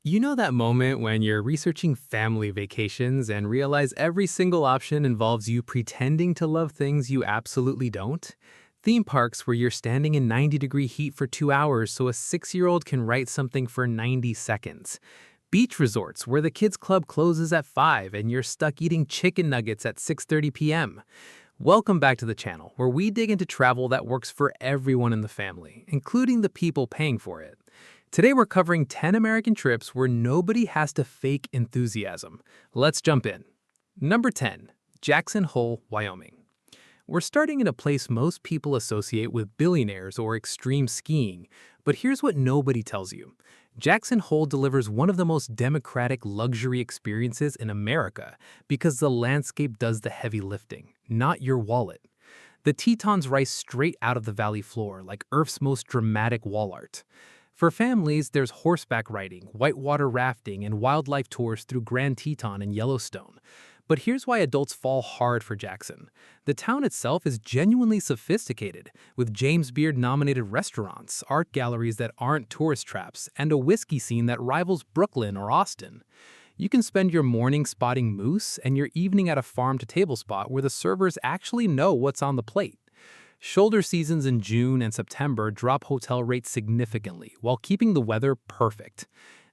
You know that moment when you're researching family vacations and realize every single option involves you pretending to love things you absolutely don't? Theme parks where you're standing in 90-degree heat for 2 hours so a 6-year-old can write something for 90 seconds. Beach resorts where the kids club closes at 5 and you're stuck eating chicken nuggets at 6:30 p.m. Welcome back to the channel where we dig into travel that works for everyone in the family, including the people paying for it. Today we're covering 10 American trips where nobody has to fake enthusiasm. Let's jump in. Number 10. Jackson Hole, Wyoming. We're starting in a place most people associate with billionaires or extreme skiing, but here's what nobody tells you. Jackson Hole delivers one of the most democratic luxury experiences in America because the landscape does the heavy lifting, not your wallet. The Tetons rise straight out of the valley floor like Earth's most dramatic wall art. For families, there's horseback riding, whitewater rafting, and wildlife tours through Grand Teton and Yellowstone. But here's why adults fall hard for Jackson. The town itself is genuinely sophisticated, with James Beard-nominated restaurants, art galleries that aren't tourist traps, and a whiskey scene that rivals Brooklyn or Austin. You can spend your morning spotting moose and your evening at a farm-to-table spot where the servers actually know what's on the plate. Shoulder seasons in June and September drop hotel rates significantly while keeping the weather perfect.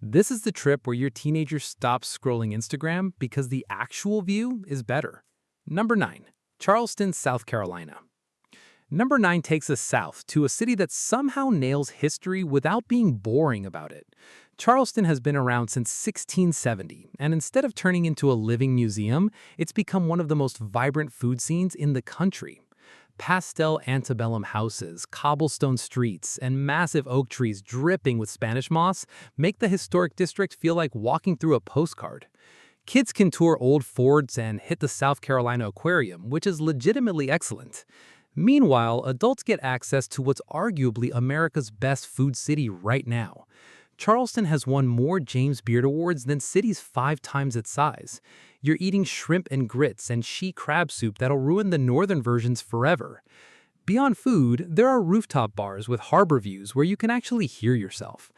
This is the trip where your teenager stops scrolling Instagram because the actual view is better. Number 9. Charleston, South Carolina. Number 9 takes us south to a city that somehow nails history without being boring about it. Charleston has been around since 1670, and instead of turning into a living museum, it's become one of the most vibrant food scenes in the country. Pastel antebellum houses, cobblestone streets, and massive oak trees dripping with Spanish moss make the historic district feel like walking through a postcard. Kids can tour old forts and hit the South Carolina Aquarium, which is legitimately excellent. Meanwhile, adults get access to what's arguably America's best food city right now. Charleston has won more James Beard Awards than cities 5 times its size. You're eating shrimp and grits and she crab soup that'll ruin the northern versions forever. Beyond food, there are rooftop bars with harbor views where you can actually hear yourself.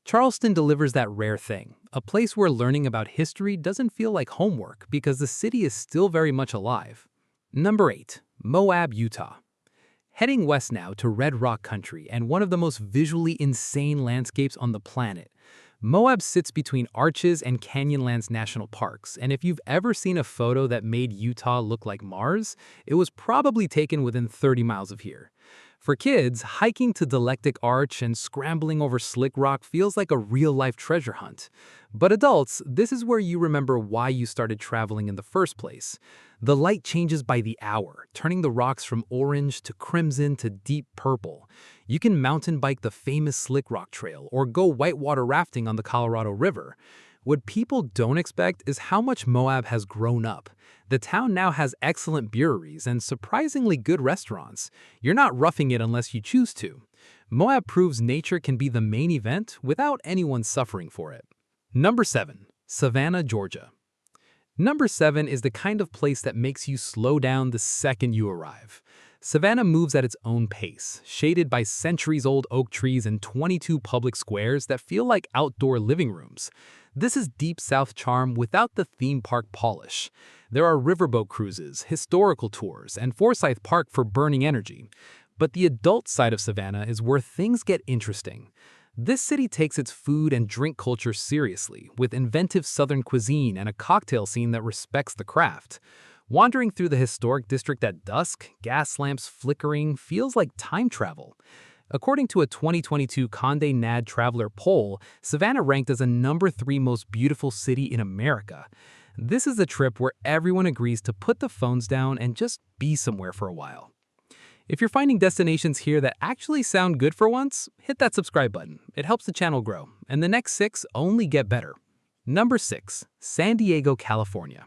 Charleston delivers that rare thing, a place where learning about history doesn't feel like homework because the city is still very much alive. Number 8. Moab, Utah. Heading west now to Red Rock Country and one of the most visually insane landscapes on the planet. Moab sits between Arches and Canyonlands National Parks, and if you've ever seen a photo that made Utah look like Mars, it was probably taken within 30 miles of here. For kids, hiking to Delectic Arch and scrambling over slick rock feels like a real-life treasure hunt. But adults, this is where you remember why you started traveling in the first place. The light changes by the hour, turning the rocks from orange to crimson to deep purple. You can mountain bike the famous Slick Rock Trail or go whitewater rafting on the Colorado River. What people don't expect is how much Moab has grown up. The town now has excellent breweries and surprisingly good restaurants. You're not roughing it unless you choose to. Moab proves nature can be the main event without anyone suffering for it. Number 7. Savannah, Georgia. Number 7 is the kind of place that makes you slow down the second you arrive. Savannah moves at its own pace, shaded by centuries-old oak trees and 22 public squares that feel like outdoor living rooms. This is deep South charm without the theme park polish. There are riverboat cruises, historical tours, and Forsyth Park for burning energy. But the adult side of Savannah is where things get interesting. This city takes its food and drink culture seriously, with inventive southern cuisine and a cocktail scene that respects the craft. Wandering through the historic district at dusk, gas lamps flickering, feels like time travel. According to a 2022 Condé Nast Traveler poll, Savannah ranked as a number 3 most beautiful city in America. This is a trip where everyone agrees to put the phones down and just be somewhere for a while. If you're finding destinations here that actually sound good for once, hit that subscribe button. It helps the channel grow, and the next 6 only get better. Number 6. San Diego, California.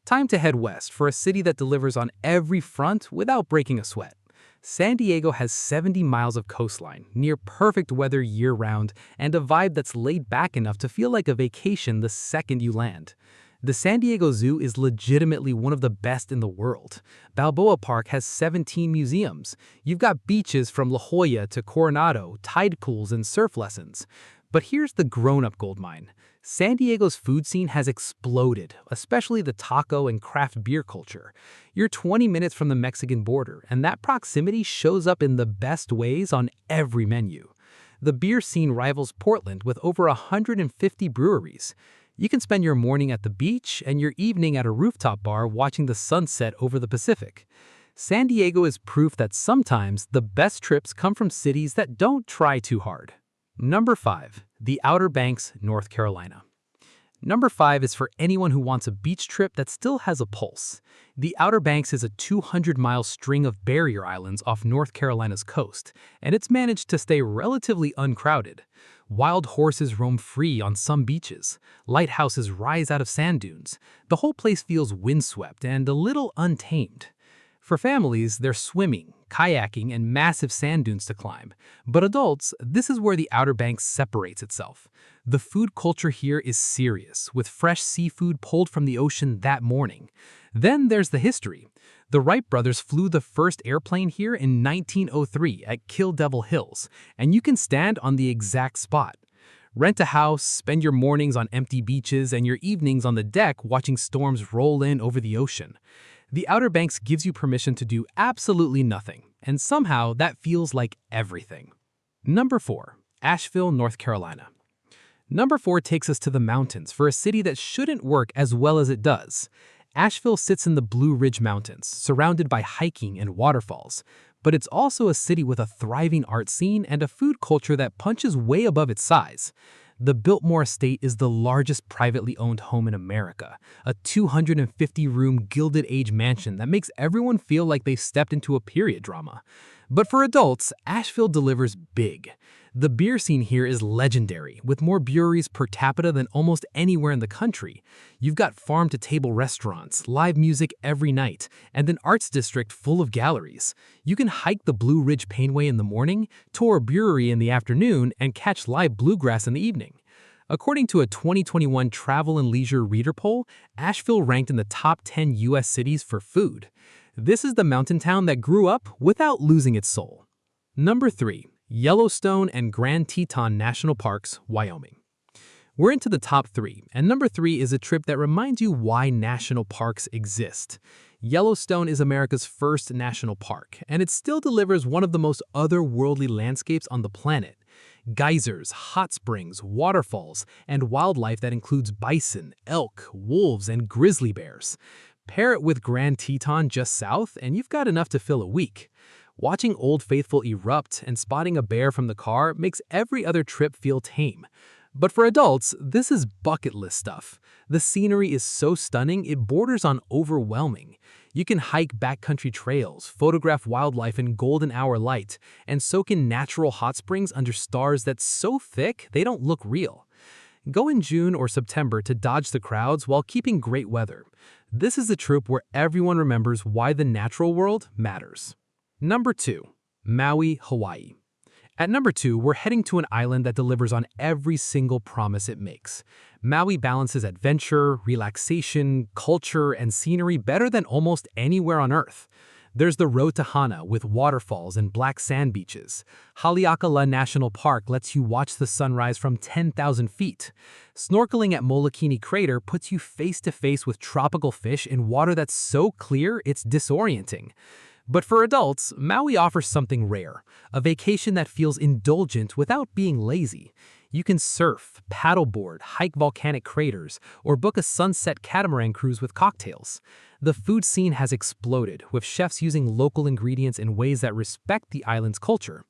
Time to head west for a city that delivers on every front without breaking a sweat. San Diego has 70 miles of coastline, near perfect weather year-round, and a vibe that's laid back enough to feel like a vacation the second you land. The San Diego Zoo is legitimately one of the best in the world. Balboa Park has 17 museums. You've got beaches from La Jolla to Coronado, tide pools, and surf lessons. But here's the grown-up goldmine. San Diego's food scene has exploded, especially the taco and craft beer culture. You're 20 minutes from the Mexican border, and that proximity shows up in the best ways on every menu. The beer scene rivals Portland with over 150 breweries. You can spend your morning at the beach and your evening at a rooftop bar watching the sunset over the Pacific. San Diego is proof that sometimes the best trips come from cities that don't try too hard. Number 5. The Outer Banks, North Carolina. Number 5 is for anyone who wants a beach trip that still has a pulse. The Outer Banks is a 200-mile string of barrier islands off North Carolina's coast, and it's managed to stay relatively uncrowded. Wild horses roam free on some beaches. Lighthouses rise out of sand dunes. The whole place feels windswept and a little untamed. For families, there's swimming, kayaking, and massive sand dunes to climb. But adults, this is where the Outer Banks separates itself. The food culture here is serious, with fresh seafood pulled from the ocean that morning. Then there's the history. The Wright brothers flew the first airplane here in 1903 at Kill Devil Hills, and you can stand on the exact spot. Rent a house, spend your mornings on empty beaches, and your evenings on the deck watching storms roll in over the ocean. The Outer Banks gives you permission to do absolutely nothing, and somehow that feels like everything. Number 4. Asheville, North Carolina. Number 4 takes us to the mountains for a city that shouldn't work as well as it does. Asheville sits in the Blue Ridge Mountains, surrounded by hiking and waterfalls, but it's also a city with a thriving art scene and a food culture that punches way above its size. The Biltmore Estate is the largest privately owned home in America, a 250-room Gilded Age mansion that makes everyone feel like they've stepped into a period drama. But for adults, Asheville delivers big. The beer scene here is legendary, with more breweries per capita than almost anywhere in the country. You've got farm-to-table restaurants, live music every night, and an arts district full of galleries. You can hike the Blue Ridge Painway in the morning, tour a brewery in the afternoon, and catch live bluegrass in the evening. According to a 2021 Travel and Leisure Reader poll, Asheville ranked in the top 10 U.S. cities for food. This is the mountain town that grew up without losing its soul. Number 3. Yellowstone and Grand Teton National Parks, Wyoming. We're into the top 3, and number 3 is a trip that reminds you why national parks exist. Yellowstone is America's first national park, and it still delivers one of the most otherworldly landscapes on the planet. Geysers, hot springs, waterfalls, and wildlife that includes bison, elk, wolves, and grizzly bears. Pair it with Grand Teton just south, and you've got enough to fill a week. Watching Old Faithful erupt and spotting a bear from the car makes every other trip feel tame. But for adults, this is bucket list stuff. The scenery is so stunning it borders on overwhelming. You can hike backcountry trails, photograph wildlife in golden hour light, and soak in natural hot springs under stars that's so thick they don't look real. Go in June or September to dodge the crowds while keeping great weather. This is a trip where everyone remembers why the natural world matters. Number 2. Maui, Hawaii. At number 2, we're heading to an island that delivers on every single promise it makes. Maui balances adventure, relaxation, culture, and scenery better than almost anywhere on Earth. There's the road to Hana with waterfalls and black sand beaches. Haleakala National Park lets you watch the sunrise from 10,000 feet. Snorkeling at Molokini Crater puts you face to face with tropical fish in water that's so clear it's disorienting. But for adults, Maui offers something rare, a vacation that feels indulgent without being lazy. You can surf, paddleboard, hike volcanic craters, or book a sunset catamaran cruise with cocktails. The food scene has exploded, with chefs using local ingredients in ways that respect the island's culture.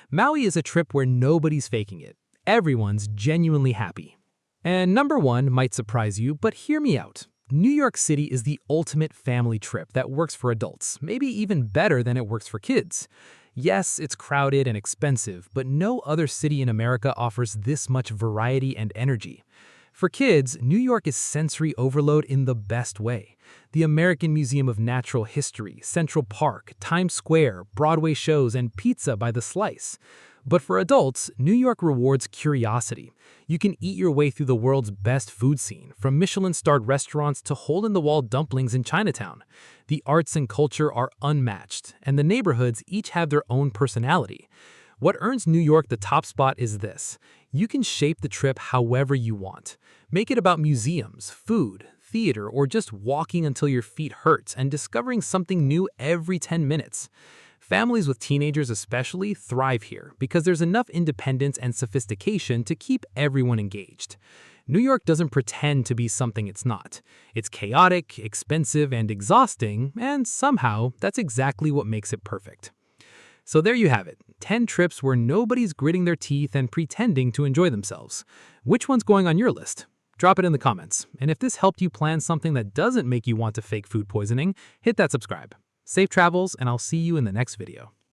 Maui is a trip where nobody's faking it. Everyone's genuinely happy. And number 1 might surprise you, but hear me out. New York City is the ultimate family trip that works for adults, maybe even better than it works for kids. Yes, it's crowded and expensive, but no other city in America offers this much variety and energy. For kids, New York is sensory overload in the best way. The American Museum of Natural History, Central Park, Times Square, Broadway shows, and pizza by the slice. But for adults, New York rewards curiosity. You can eat your way through the world's best food scene, from Michelin-starred restaurants to hole-in-the-wall dumplings in Chinatown. The arts and culture are unmatched, and the neighborhoods each have their own personality. What earns New York the top spot is this. You can shape the trip however you want. Make it about museums, food, theater, or just walking until your feet hurt and discovering something new every 10 minutes. Families with teenagers especially thrive here because there's enough independence and sophistication to keep everyone engaged. New York doesn't pretend to be something it's not. It's chaotic, expensive, and exhausting, and somehow that's exactly what makes it perfect. So there you have it, 10 trips where nobody's gritting their teeth and pretending to enjoy themselves. Which one's going on your list? Drop it in the comments. And if this helped you plan something that doesn't make you want to fake food poisoning, hit that subscribe. Safe travels, and I'll see you in the next video.